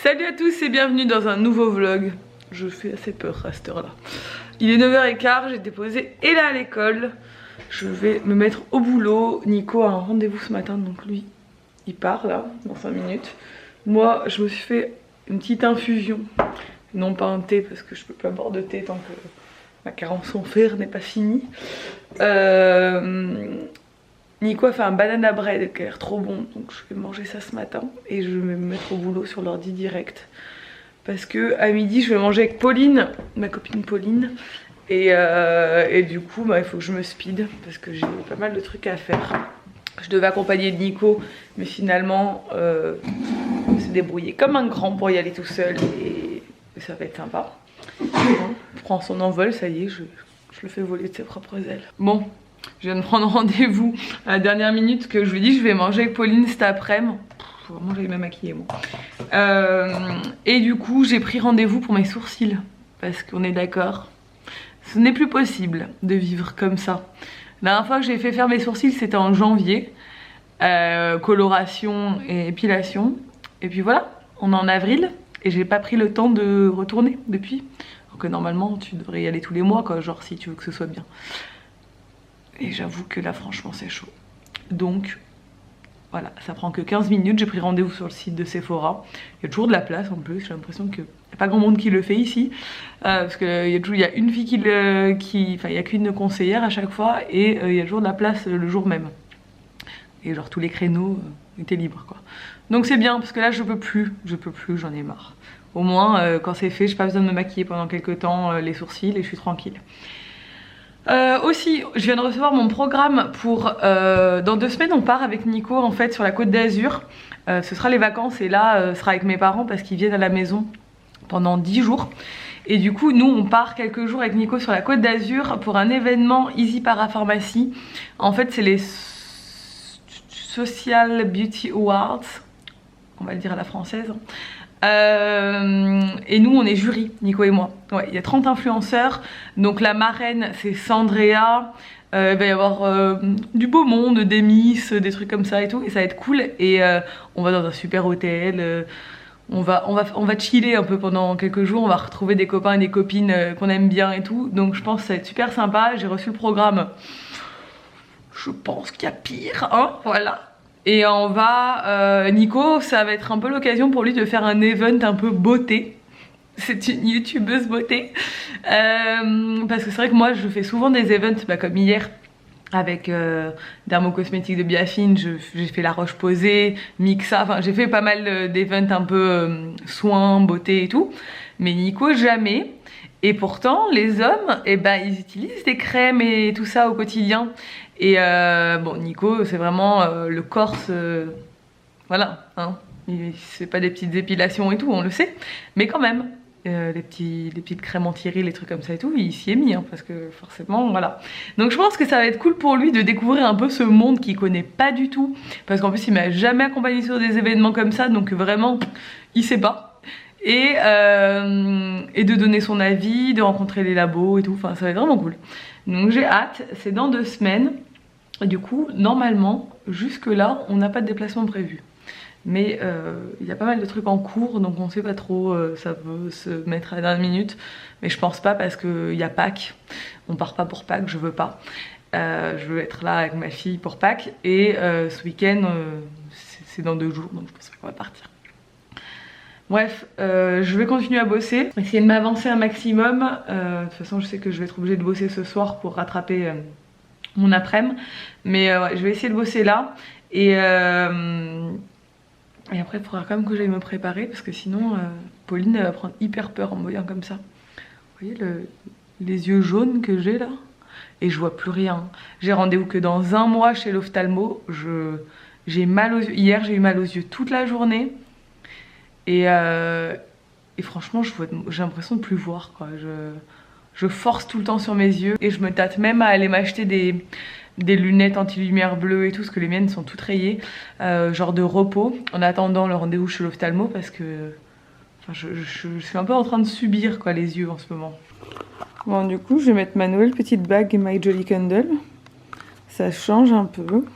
Salut à tous et bienvenue dans un nouveau vlog. Je fais assez peur à cette heure là. Il est 9h15, j'ai déposé Ella à l'école. Je vais me mettre au boulot. Nico a un rendez-vous ce matin, donc lui il part là dans 5 minutes. Moi je me suis fait une petite infusion. Non pas un thé parce que je peux pas boire de thé tant que ma carence en fer n'est pas finie. Nico a fait un banana bread qui a l'air trop bon, donc je vais manger ça ce matin et je vais me mettre au boulot sur l'ordi direct. Parce que à midi je vais manger avec Pauline, ma copine Pauline, et du coup il faut que je me speed parce que j'ai pas mal de trucs à faire. Je devais accompagner Nico, mais finalement on s'est débrouillé comme un grand pour y aller tout seul et ça va être sympa. On prend son envol, ça y est, je le fais voler de ses propres ailes. Bon. Je viens de prendre rendez-vous à la dernière minute que je lui dis je vais manger avec Pauline cet après-midi. Vraiment j'allais me maquiller moi. Et du coup j'ai pris rendez-vous pour mes sourcils. Parce qu'on est d'accord, ce n'est plus possible de vivre comme ça. La dernière fois que j'ai fait faire mes sourcils c'était en janvier. Coloration et épilation. Et puis voilà, on est en avril et j'ai pas pris le temps de retourner depuis. Alors que normalement tu devrais y aller tous les mois quoi, genre si tu veux que ce soit bien. Et j'avoue que là franchement c'est chaud. Donc voilà, ça prend que 15 minutes. J'ai pris rendez-vous sur le site de Sephora. Il y a toujours de la place en plus. J'ai l'impression qu'il n'y a pas grand monde qui le fait ici. Parce qu'il y a une fille enfin il n'y a qu'une conseillère à chaque fois. Et il y a toujours de la place le jour même. Et genre tous les créneaux étaient libres quoi. Donc c'est bien parce que là je peux plus, j'en ai marre. Au moins quand c'est fait, j'ai pas besoin de me maquiller pendant quelques temps les sourcils et je suis tranquille. Aussi, je viens de recevoir mon programme pour... dans 2 semaines, on part avec Nico en fait sur la Côte d'Azur. Ce sera les vacances et là, ce sera avec mes parents parce qu'ils viennent à la maison pendant 10 jours. Et du coup, nous, on part quelques jours avec Nico sur la Côte d'Azur pour un événement Easy Parapharmacie. En fait, c'est les Social Beauty Awards, on va le dire à la française. Et nous on est jury, Nico et moi. Ouais, il y a 30 influenceurs. Donc la marraine c'est Sandrea. Il va y avoir du beau monde, des miss, des trucs comme ça et tout. Et ça va être cool. Et on va dans un super hôtel. On va chiller un peu pendant quelques jours. On va retrouver des copains et des copines qu'on aime bien et tout. Donc je pense que ça va être super sympa. J'ai reçu le programme. Je pense qu'il y a pire, hein, voilà. Et on va, Nico, ça va être un peu l'occasion pour lui de faire un event un peu beauté. C'est une youtubeuse beauté. Parce que c'est vrai que moi je fais souvent des events comme hier avec Dermocosmétiques de Biafine, j'ai fait La Roche Posay, Mixa, enfin j'ai fait pas mal d'events un peu soins, beauté et tout. Mais Nico jamais. Et pourtant les hommes, ils utilisent des crèmes et tout ça au quotidien. Et bon, Nico, c'est vraiment le Corse, voilà, hein. Il fait pas des petites épilations et tout, on le sait. Mais quand même, les petites crèmes anti-rides, les trucs comme ça et tout, il s'y est mis, hein, parce que forcément, voilà. Donc je pense que ça va être cool pour lui de découvrir un peu ce monde qu'il connaît pas du tout. Parce qu'en plus, il m'a jamais accompagné sur des événements comme ça, donc vraiment, il sait pas. Et de donner son avis, de rencontrer les labos et tout, enfin ça va être vraiment cool. Donc j'ai hâte, c'est dans 2 semaines. Et du coup, normalement, jusque là, on n'a pas de déplacement prévu. Mais il y a pas mal de trucs en cours, donc on sait pas trop, ça peut se mettre à la dernière minute. Mais je pense pas parce qu'il y a Pâques. On part pas pour Pâques, je veux pas. Je veux être là avec ma fille pour Pâques. Et ce week-end, c'est dans 2 jours, donc je pense qu'on va partir. Bref, je vais continuer à bosser, essayer de m'avancer un maximum. De toute façon, je sais que je vais être obligée de bosser ce soir pour rattraper mon après-midi. Mais ouais, je vais essayer de bosser là. Et après, il faudra quand même que j'aille me préparer parce que sinon, Pauline elle va prendre hyper peur en me voyant comme ça. Vous voyez les yeux jaunes que j'ai là? Et je vois plus rien. J'ai rendez-vous que dans 1 mois chez l'ophtalmo. J'ai mal aux yeux. Hier, j'ai eu mal aux yeux toute la journée. Et franchement, j'ai l'impression de plus voir, quoi. Je force tout le temps sur mes yeux. Et je me tâte même à aller m'acheter des lunettes anti-lumière bleue et tout, parce que les miennes sont toutes rayées. Genre de repos, en attendant le rendez-vous chez l'ophtalmo, parce que enfin, je suis un peu en train de subir quoi, les yeux en ce moment. Bon, du coup, je vais mettre ma nouvelle petite bague My Jolly Candle. Ça change un peu.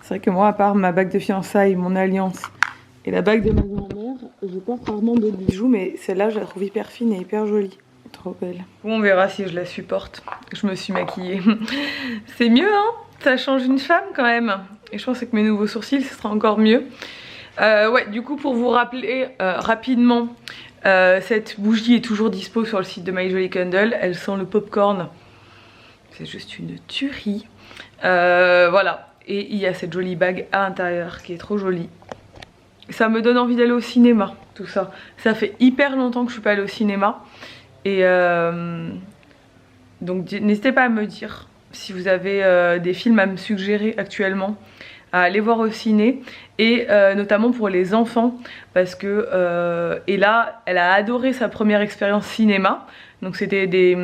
C'est vrai que moi, à part ma bague de fiançailles, mon alliance et la bague de ma grand-mère, j'ai je porte rarement d'autres bijoux, mais celle-là, je la trouve hyper fine et hyper jolie. Trop belle. Bon, on verra si je la supporte. Je me suis maquillée. C'est mieux, hein? Ça change une femme quand même. Et je pense qu'avec mes nouveaux sourcils, ce sera encore mieux. Ouais, du coup, pour vous rappeler rapidement, cette bougie est toujours dispo sur le site de My Jolly Candle. Elle sent le popcorn. C'est juste une tuerie. Voilà. Et il y a cette jolie bague à l'intérieur qui est trop jolie. Ça me donne envie d'aller au cinéma, tout ça. Ça fait hyper longtemps que je suis pas allée au cinéma. Et donc n'hésitez pas à me dire si vous avez des films à me suggérer actuellement à aller voir au ciné, et notamment pour les enfants, parce que Ella, elle a adoré sa première expérience cinéma. Donc c'était des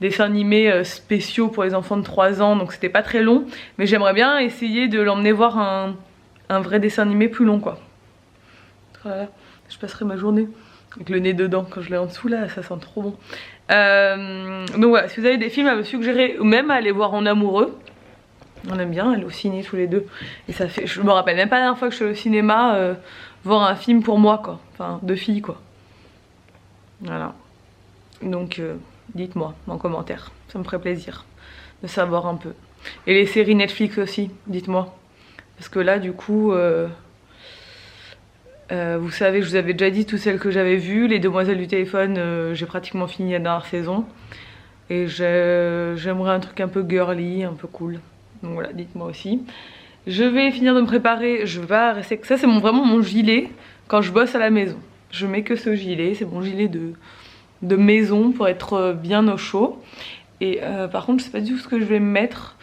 dessins animés spéciaux pour les enfants de 3 ans, donc c'était pas très long, mais j'aimerais bien essayer de l'emmener voir un vrai dessin animé plus long, quoi. Voilà. Je passerai ma journée avec le nez dedans quand je l'ai en dessous, là ça sent trop bon. Donc voilà, si vous avez des films à me suggérer, ou même à aller voir en amoureux, on aime bien aller au ciné tous les deux. Et ça fait, je me rappelle même pas la dernière fois que je suis allée au cinéma voir un film pour moi, quoi. Enfin, 2 filles, quoi. Voilà. Donc dites-moi en commentaire, ça me ferait plaisir de savoir un peu. Et les séries Netflix aussi, dites-moi. Parce que là du coup, vous savez, je vous avais déjà dit toutes celles que j'avais vues. Les Demoiselles du téléphone, j'ai pratiquement fini la dernière saison. Et j'aimerais un truc un peu girly, un peu cool. Donc voilà, dites-moi aussi. Je vais finir de me préparer, je vais rester... Ça c'est vraiment mon gilet quand je bosse à la maison. Je mets que ce gilet, c'est mon gilet de maison pour être bien au chaud. Et par contre je sais pas du tout ce que je vais me mettre,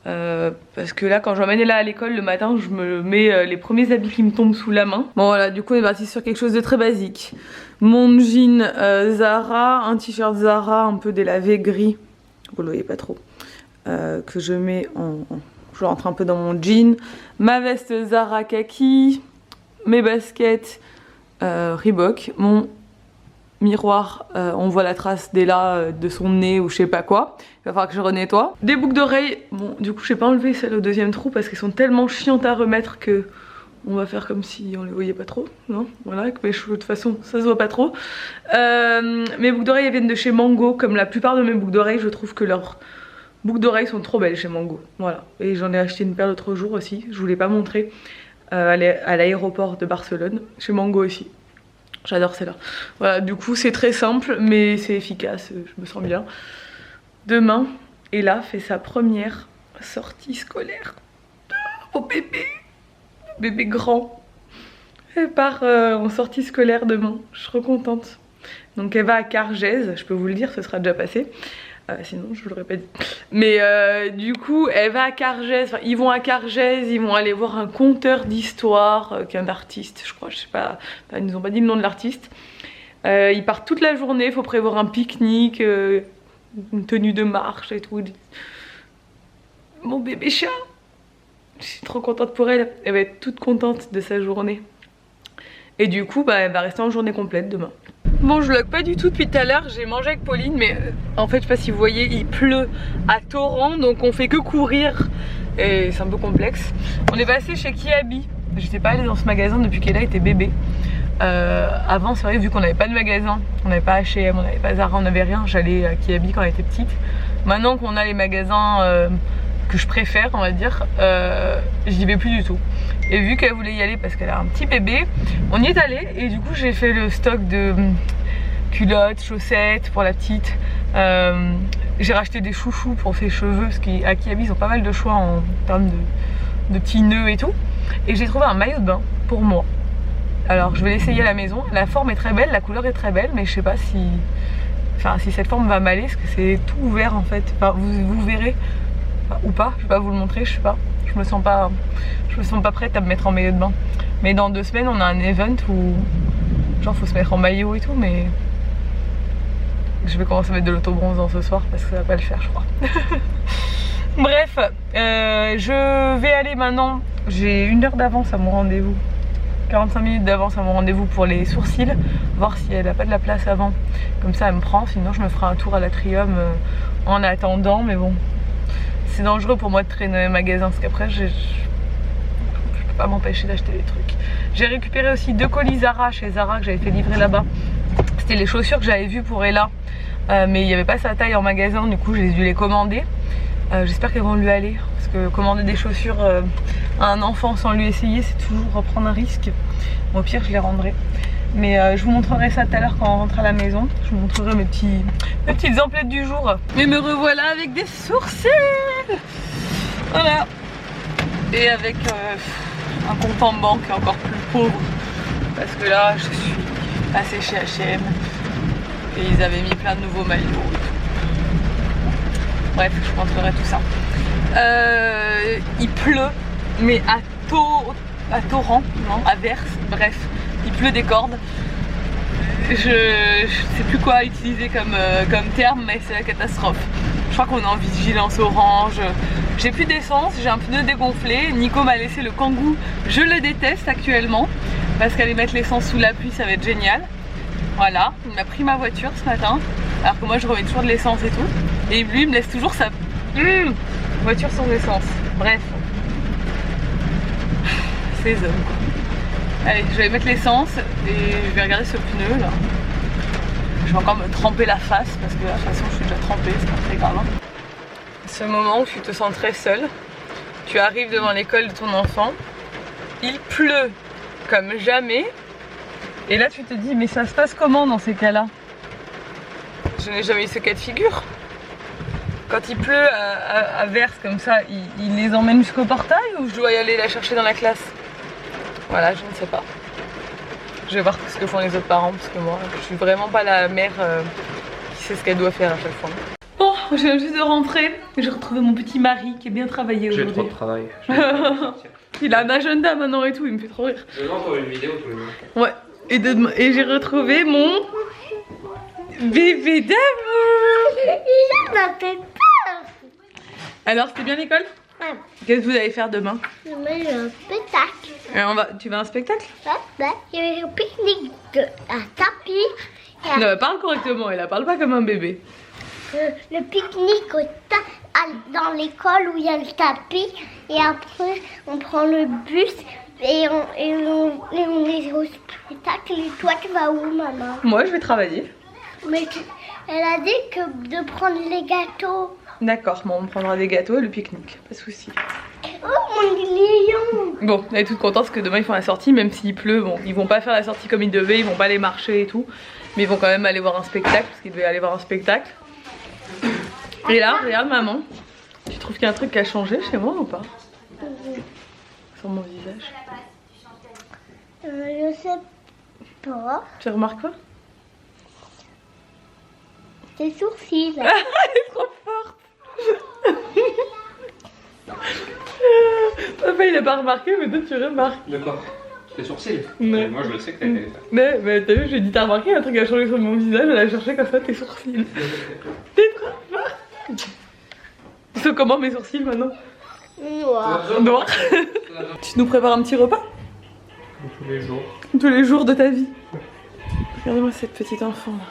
parce que là quand j'emmène Ella à l'école le matin, je me mets les premiers habits qui me tombent sous la main. Bon voilà, du coup on est parti sur quelque chose de très basique. Mon jean Zara, un t-shirt Zara un peu délavé gris, vous le voyez pas trop, que je mets je rentre un peu dans mon jean, ma veste Zara kaki, mes baskets Reebok, mon miroir, on voit la trace d'Ella de son nez ou je sais pas quoi, il va falloir que je renettoie. Des boucles d'oreilles, bon du coup j'ai pas enlevé celles au deuxième trou parce qu'elles sont tellement chiantes à remettre que on va faire comme si on les voyait pas trop, non? Voilà, avec mes cheveux de toute façon ça se voit pas trop. Mes boucles d'oreilles viennent de chez Mango, comme la plupart de mes boucles d'oreilles, je trouve que leurs boucles d'oreilles sont trop belles chez Mango, voilà. Et j'en ai acheté une paire l'autre jour aussi, je vous l'ai pas montré, à l'aéroport de Barcelone, chez Mango aussi. J'adore celle-là. Voilà, du coup c'est très simple mais c'est efficace, je me sens bien. Demain, Ella fait sa première sortie scolaire. Oh bébé, bébé grand. Elle part en sortie scolaire demain, je suis trop contente. Donc elle va à Cargèse, je peux vous le dire, ce sera déjà passé. Sinon je vous l'aurais pas dit. Mais du coup elle va à Cargèse, enfin, ils vont à Cargèse, ils vont aller voir un conteur d'histoire qui est un artiste, je crois, je sais pas, enfin, ils nous ont pas dit le nom de l'artiste. Ils partent toute la journée, il faut prévoir un pique-nique, une tenue de marche et tout. Mon bébé chat, je suis trop contente pour elle, elle va être toute contente de sa journée. Et du coup bah, elle va rester en journée complète demain. Bon, je vlog pas du tout depuis tout à l'heure, j'ai mangé avec Pauline, mais en fait je sais pas si vous voyez, il pleut à torrent, donc on fait que courir et c'est un peu complexe. On est passé chez Kiabi, j'étais pas allée dans ce magasin depuis qu'Ella était bébé. Avant c'est vrai, vu qu'on n'avait pas de magasin, on n'avait pas H&M, on n'avait pas Zara, on n'avait rien, j'allais à Kiabi quand elle était petite. Maintenant qu'on a les magasins que je préfère, on va dire, j'y vais plus du tout. Et vu qu'elle voulait y aller parce qu'elle a un petit bébé, on y est allé et du coup j'ai fait le stock de culottes, chaussettes pour la petite. J'ai racheté des chouchous pour ses cheveux parce qu'à Kiabi ils ont pas mal de choix en termes de petits nœuds et tout. Et j'ai trouvé un maillot de bain pour moi. Alors je vais l'essayer à la maison. La forme est très belle, la couleur est très belle, mais je sais pas si, enfin, si cette forme va m'aller parce que c'est tout ouvert en fait. Enfin, vous verrez, enfin, ou pas, je vais pas vous le montrer, je sais pas. Je me sens pas prête à me mettre en maillot de bain. Mais dans 2 semaines on a un event où genre faut se mettre en maillot et tout, mais je vais commencer à mettre de l'auto-bronzant ce soir parce que ça va pas le faire je crois. Bref, je vais aller maintenant, j'ai 1 heure d'avance à mon rendez-vous, 45 minutes d'avance à mon rendez-vous pour les sourcils, voir si elle a pas de la place avant, comme ça elle me prend, sinon je me ferai un tour à l'Atrium en attendant, mais bon. C'est dangereux pour moi de traîner dans les magasins parce qu'après peux pas m'empêcher d'acheter des trucs. J'ai récupéré aussi 2 colis Zara chez Zara que j'avais fait livrer là-bas. C'était les chaussures que j'avais vues pour Ella, mais il n'y avait pas sa taille en magasin, du coup j'ai dû les commander. J'espère qu'elles vont lui aller, parce que commander des chaussures à un enfant sans lui essayer, c'est toujours prendre un risque. Au pire, je les rendrai. Mais je vous montrerai ça tout à l'heure quand on rentre à la maison. Je vous montrerai mes petites emplettes du jour. Mais me revoilà avec des sourcils. Voilà. Et avec un compte en banque encore plus pauvre. Parce que là, je suis passée chez H&M. Et ils avaient mis plein de nouveaux maillots. Bref, je vous montrerai tout ça. Il pleut, mais à torrent, non, à verse, bref, il pleut des cordes. Je sais plus quoi utiliser comme terme, mais c'est la catastrophe. Je crois qu'on est en vigilance orange. J'ai plus d'essence, j'ai un pneu dégonflé. Nico m'a laissé le Kangoo, je le déteste actuellement parce qu'aller mettre l'essence sous la pluie, ça va être génial. Voilà, il m'a pris ma voiture ce matin, alors que moi je remets toujours de l'essence et tout. Et lui il me laisse toujours sa voiture sans essence. Bref, ces hommes quoi. Allez, je vais mettre l'essence et je vais regarder ce pneu là. Je vais encore me tremper la face parce que là, de toute façon je suis déjà trempée, c'est pas très grave. Ce moment où tu te sens très seule, tu arrives devant l'école de ton enfant, il pleut comme jamais. Et là tu te dis mais ça se passe comment dans ces cas-là? Je n'ai jamais eu ce cas de figure. Quand il pleut à verse comme ça, il les emmène jusqu'au portail ou je dois y aller la chercher dans la classe? Voilà, je ne sais pas. Je vais voir ce que font les autres parents parce que moi je suis vraiment pas la mère qui sait ce qu'elle doit faire à chaque fois. Bon, je viens juste de rentrer. J'ai retrouvé mon petit mari qui est bien travaillé aujourd'hui. J'ai trop de travail. Il a un agenda maintenant et tout, il me fait trop rire. Je vais voir une vidéo tous les jours. Ouais. Et j'ai retrouvé mon bébé d'amour. Il m'a fait peur. Alors, c'était bien l'école? Ouais. Qu'est-ce que vous allez faire demain? Demain, il y a un spectacle. Tu vas à un spectacle? Ouais, il y a un pique-nique à tapis. Non, parle correctement, elle parle pas comme un bébé. Le pique-nique dans l'école où il y a le tapis. Et après, on prend le bus et on est au spectacle. Et toi, tu vas où, maman? Moi, je vais travailler. Mais elle a dit que de prendre les gâteaux. D'accord, bon, on prendra des gâteaux et le pique-nique, pas de soucis. Oh, mon lion! Bon, elle est toute contente parce que demain ils font la sortie, même s'il pleut. Bon, ils vont pas faire la sortie comme ils devaient, ils vont pas aller marcher et tout. Mais ils vont quand même aller voir un spectacle, parce qu'ils devaient aller voir un spectacle. Et là, regarde maman. Tu trouves qu'il y a un truc qui a changé chez moi ou pas? Sur mon visage. Je sais pas. Tu remarques quoi? Tes sourcils. Elle est trop forte. Papa il a pas remarqué, mais toi tu remarques. De quoi? Tes sourcils? Ouais. Moi je le sais que t'as fait ça. Mais t'as vu, j'ai dit t'as remarqué, un truc a changé sur mon visage, elle a cherché comme ça tes sourcils. T'es trop forte. Tu sais comment mes sourcils maintenant? Noir. Noir. Tu nous prépares un petit repas? Tous les jours. Tous les jours de ta vie. Regardez-moi cette petite enfant là.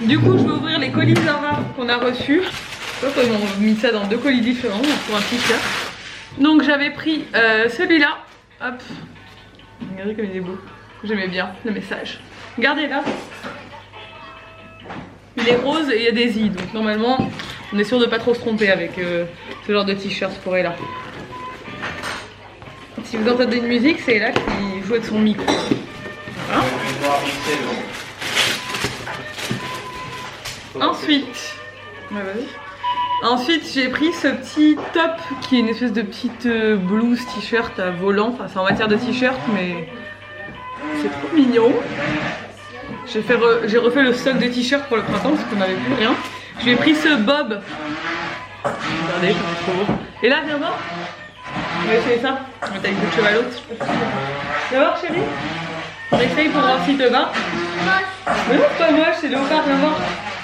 Du coup je vais ouvrir les colis Zara qu'on a reçus. Je crois qu'on a mis ça dans 2 colis différents pour un t-shirt. Donc j'avais pris celui-là. Hop. Regardez comme il est beau. J'aimais bien le message. Regardez là. Il est rose et il y a des i. Donc normalement on est sûr de pas trop se tromper avec ce genre de t-shirt pour Ella. Si vous entendez une musique, c'est Ella qui joue avec son micro. Hein? Ensuite, ouais, ensuite j'ai pris ce petit top qui est une espèce de petite blouse t-shirt à volant. Enfin c'est en matière de t-shirt mais c'est trop mignon. J'ai refait le stock de t-shirts pour le printemps parce qu'on n'avait plus rien. J'ai pris ce bob. Regardez, c'est trop beau. Et là viens voir. On va essayer ça. On va mettre avec le cheval haute. Viens voir chérie. On essaye pour voir si te va. Mais non c'est pas moche, c'est léopard, viens voir.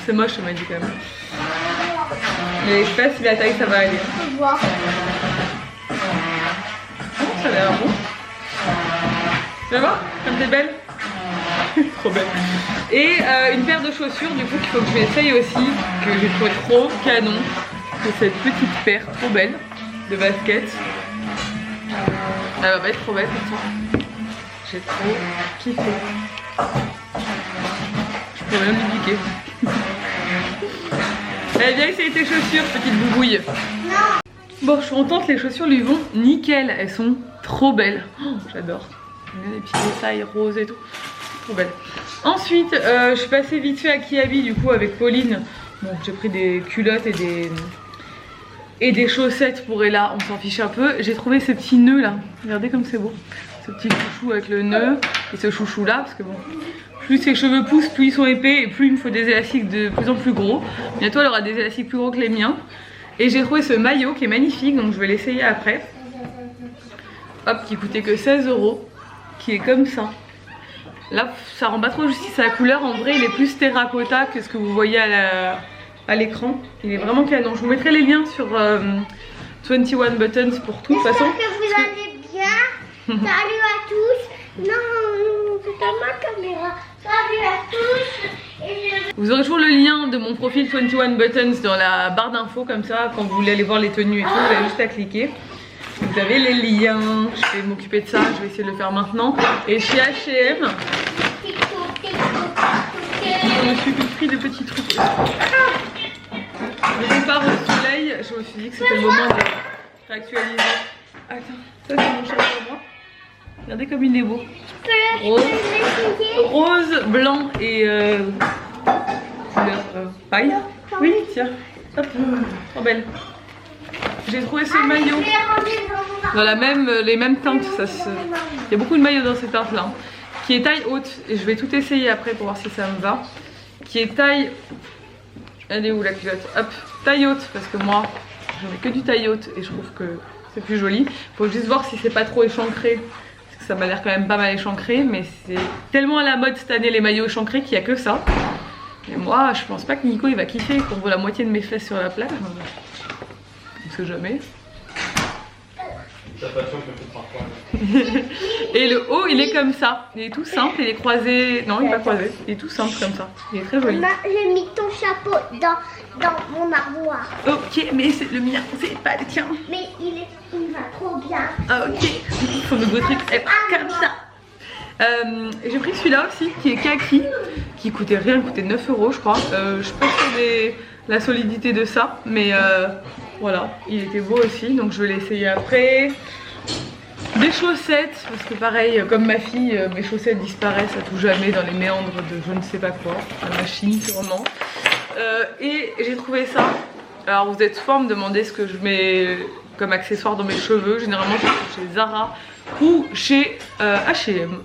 C'est moche, ça m'a dit quand même. Mais je sais pas si la taille ça va aller. On peut voir. Oh, ça a l'air bon. Tu vas voir comme t'es belle. Trop belle. Et une paire de chaussures du coup qu'il faut que je essaye aussi, que j'ai trouvé trop canon. C'est cette petite paire trop belle. de basket. Elle va pas être trop belle comme ça. J'ai trop kiffé. Je pourrais même lui piquer. Elle viens essayer tes chaussures, petite boubouille. Bon, je suis contente, les chaussures lui vont nickel. Elles sont trop belles. Oh, j'adore. Les petits détails roses et tout. Trop belles. Ensuite, je suis passée vite fait à Kiabi du coup avec Pauline. Bon, j'ai pris des culottes et des chaussettes pour Ella, on s'en fiche un peu. J'ai trouvé ce petit nœud là. Regardez comme c'est beau. Ce petit chouchou avec le nœud et ce chouchou là, parce que bon, plus ses cheveux poussent, plus ils sont épais et plus il me faut des élastiques de plus en plus gros. Bientôt elle aura des élastiques plus gros que les miens. Et j'ai trouvé ce maillot qui est magnifique, donc je vais l'essayer après. Hop, qui coûtait que 16 €, qui est comme ça. Là, ça rend pas trop justice à la couleur. En vrai, il est plus terracotta que ce que vous voyez à l'écran. Il est vraiment canon. Je vous mettrai les liens sur 21 Buttons pour tout de toute façon. J'espère que vous allez bien. Salut à tous. Non, c'est pas ma caméra. Salut à tous. Vous aurez toujours le lien de mon profil 21 Buttons dans la barre d'infos, comme ça, quand vous voulez aller voir les tenues et tout, vous avez juste à cliquer. Vous avez les liens, je vais m'occuper de ça, je vais essayer de le faire maintenant. Et chez H&M, je me suis pris de petits trucs. Je compare au soleil, je me suis dit que c'était le moment de réactualiser. Attends, ça c'est mon chat pour moi. Regardez comme il est beau. Rose, blanc et couleur paille. Oui, tiens, hop, trop belle. J'ai trouvé ce maillot dans les mêmes teintes. Il y a beaucoup de maillots dans ces teintes là. Qui est taille haute. Et je vais tout essayer après pour voir si ça me va. Qui est taille... Elle est où la culotte? Hop, taille haute. Parce que moi, j'en ai que du taille haute. Et je trouve que c'est plus joli. Faut juste voir si c'est pas trop échancré. Parce que ça m'a l'air quand même pas mal échancré. Mais c'est tellement à la mode cette année les maillots échancrés qu'il n'y a que ça. Et moi, je pense pas que Nico il va kiffer qu'on voit la moitié de mes fesses sur la plage. On sait jamais. Et le haut il est comme ça. Il est tout simple, il est croisé. Non, il n'est pas croisé. Il est tout simple comme ça. Il est très joli. J'ai mis ton chapeau dans mon armoire. Ok, mais c'est le mien, c'est pas le tien. Mais il va trop bien. Ah, ok. Son nouveau truc est comme ça. J'ai pris celui-là aussi qui est kaki, qui coûtait rien, coûtait 9 € je crois. Je suis pas sûre de la solidité de ça, mais voilà, il était beau aussi, donc je vais l'essayer après. Des chaussettes, parce que pareil, comme ma fille, mes chaussettes disparaissent à tout jamais dans les méandres de je ne sais pas quoi, la machine sûrement. Et j'ai trouvé ça. Alors vous êtes souvent à me demander ce que je mets comme accessoire dans mes cheveux. Généralement je trouve chez Zara ou chez H&M.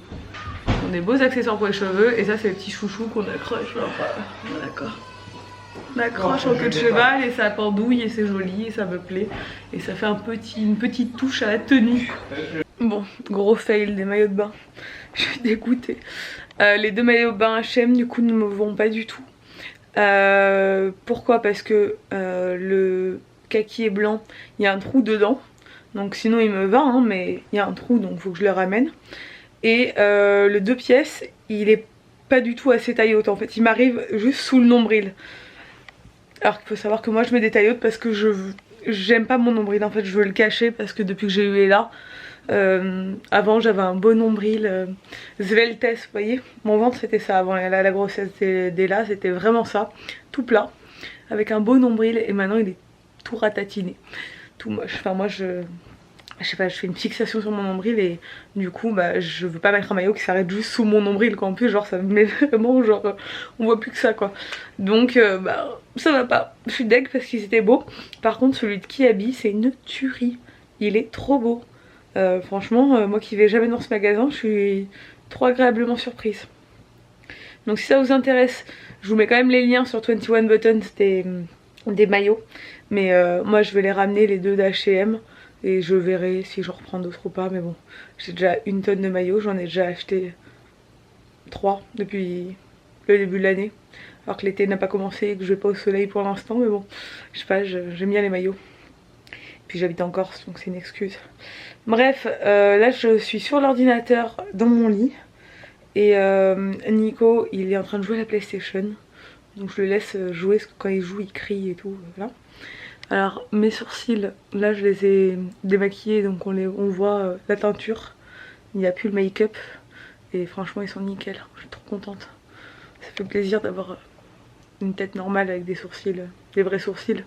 On a des beaux accessoires pour les cheveux et ça c'est le petit chouchou qu'on accroche. D'accord. On accroche en queue de cheval et ça pendouille et c'est joli et ça me plaît. Et ça fait une petite touche à la tenue. Bon, gros fail des maillots de bain. Je suis dégoûtée. Les deux maillots de bain H&M du coup ne me vont pas du tout. Pourquoi? Parce que le kaki est blanc, il y a un trou dedans. Donc sinon il me va hein, mais il y a un trou donc il faut que je le ramène. Et le 2 pièces il est pas du tout assez taille haute en fait, il m'arrive juste sous le nombril. Alors qu'il faut savoir que moi je mets des tailles hautes parce que j'aime pas mon nombril en fait, je veux le cacher parce que depuis que j'ai eu Ella, avant j'avais un beau nombril sveltes, vous voyez, mon ventre c'était ça avant la grossesse d'Ella, c'était vraiment ça, tout plat, avec un beau nombril et maintenant il est tout ratatiné, tout moche, enfin moi je sais pas, je fais une fixation sur mon nombril et du coup bah je veux pas mettre un maillot qui s'arrête juste sous mon nombril quoi. En plus genre ça me met vraiment genre on voit plus que ça quoi. Donc bah ça va pas, je suis deg parce qu'ils étaient beaux. Par contre celui de Kiabi c'est une tuerie, il est trop beau. Franchement moi qui vais jamais dans ce magasin je suis trop agréablement surprise. Donc si ça vous intéresse je vous mets quand même les liens sur 21 Buttons des maillots. Mais moi je vais les ramener les deux d'H&M. Et je verrai si j'en reprends d'autres ou pas. Mais bon, j'ai déjà une tonne de maillots. J'en ai déjà acheté 3 depuis le début de l'année. Alors que l'été n'a pas commencé et que je vais pas au soleil pour l'instant. Mais bon, je sais pas, j'aime bien les maillots. Puis j'habite en Corse donc c'est une excuse. Bref, là je suis sur l'ordinateur dans mon lit. Et Nico il est en train de jouer à la PlayStation. Donc je le laisse jouer parce que quand il joue il crie et tout. Voilà. Alors mes sourcils, là je les ai démaquillés, donc on voit la teinture. Il n'y a plus le make-up. Et franchement ils sont nickel, je suis trop contente. Ça fait plaisir d'avoir une tête normale avec des sourcils, des vrais sourcils.